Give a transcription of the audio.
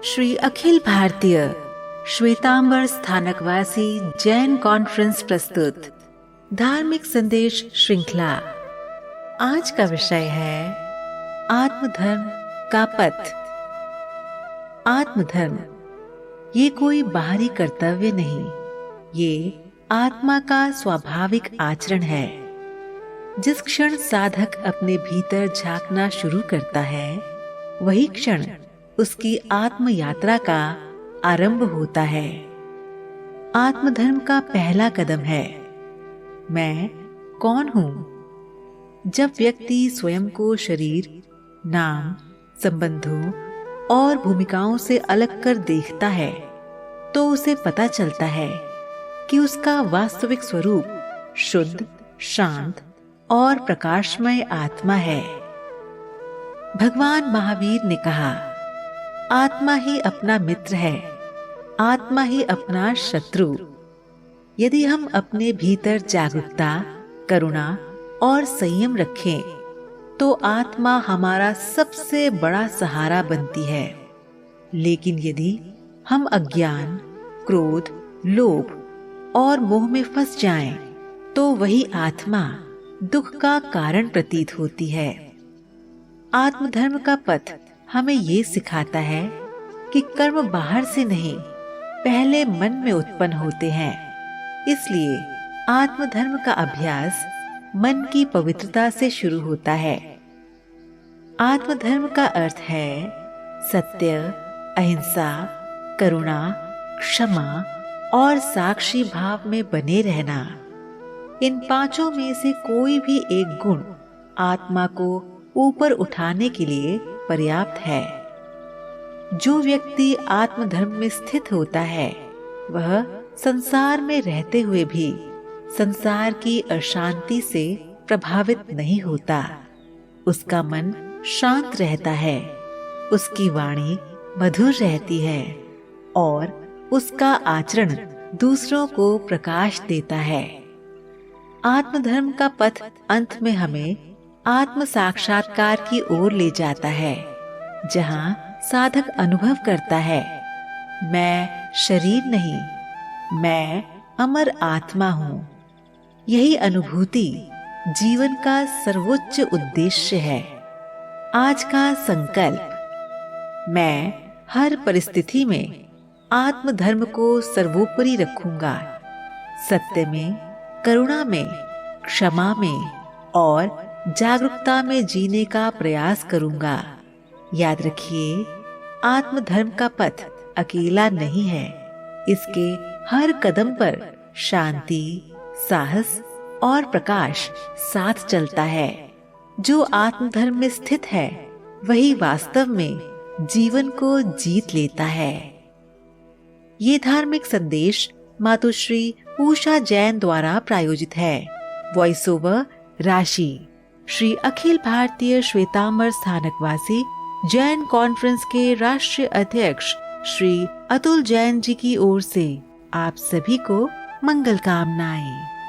Shri Akhil Bharatiya Shvetambar Sthanakvasi Jain conference प्रस्तुत धार्मिक संदेश श्रृंखला। आज का विषय है आत्मधर्म का पथ। आत्मधर्म ये कोई बाहरी कर्तव्य नहीं, ये आत्मा का स्वाभाविक आचरण है। जिस क्षण साधक अपने भीतर झांकना शुरू करता है, वही क्षण उसकी आत्म यात्रा का आरंभ होता है। आत्मधर्म का पहला कदम है मैं कौन हूं। जब व्यक्ति स्वयं को शरीर, नाम, संबंधों और भूमिकाओं से अलग कर देखता है, तो उसे पता चलता है कि उसका वास्तविक स्वरूप शुद्ध, शांत और प्रकाशमय आत्मा है। भगवान महावीर ने कहा, आत्मा ही अपना मित्र है, आत्मा ही अपना शत्रु। यदि हम अपने भीतर जागरूकता, करुणा और संयम रखें, तो आत्मा हमारा सबसे बड़ा सहारा बनती है। लेकिन यदि हम अज्ञान, क्रोध, लोभ और मोह में फंस जाएं, तो वही आत्मा दुख का कारण प्रतीत होती है। आत्मधर्म का पथ हमें ये सिखाता है कि कर्म बाहर से नहीं, पहले मन में उत्पन्न होते हैं। इसलिए आत्मधर्म का अभ्यास मन की पवित्रता से शुरू होता है। आत्मधर्म का अर्थ है सत्य, अहिंसा, करुणा, क्षमा और साक्षी भाव में बने रहना। इन पांचों में से कोई भी एक गुण आत्मा को ऊपर उठाने के लिए पर्याप्त है। जो व्यक्ति आत्मधर्म में स्थित होता है, वह संसार में रहते हुए भी संसार की अशांति से प्रभावित नहीं होता। उसका मन शांत रहता है, उसकी वाणी मधुर रहती है और उसका आचरण दूसरों को प्रकाश देता है। आत्मधर्म का पथ अंत में हमें आत्म साक्षात्कार की ओर ले जाता है, जहाँ साधक अनुभव करता है, मैं शरीर नहीं, मैं अमर आत्मा हूँ। यही अनुभूति जीवन का सर्वोच्च उद्देश्य है। आज का संकल्प, मैं हर परिस्थिति में आत्मधर्म को सर्वोपरि रखूंगा। सत्य में, करुणा में, क्षमा में और जागरूकता में जीने का प्रयास करूंगा। याद रखिए, आत्मधर्म का पथ अकेला नहीं है। इसके हर कदम पर शांति, साहस और प्रकाश साथ चलता है। जो आत्मधर्म में स्थित है, वही वास्तव में जीवन को जीत लेता है। ये धार्मिक संदेश मातुश्री उषा जैन द्वारा प्रायोजित है। वॉइस ओवर राशि। श्री अखिल भारतीय श्वेतांबर स्थानकवासी जैन कॉन्फ्रेंस के राष्ट्रीय अध्यक्ष श्री अतुल जैन जी की ओर से आप सभी को मंगल कामनाएं।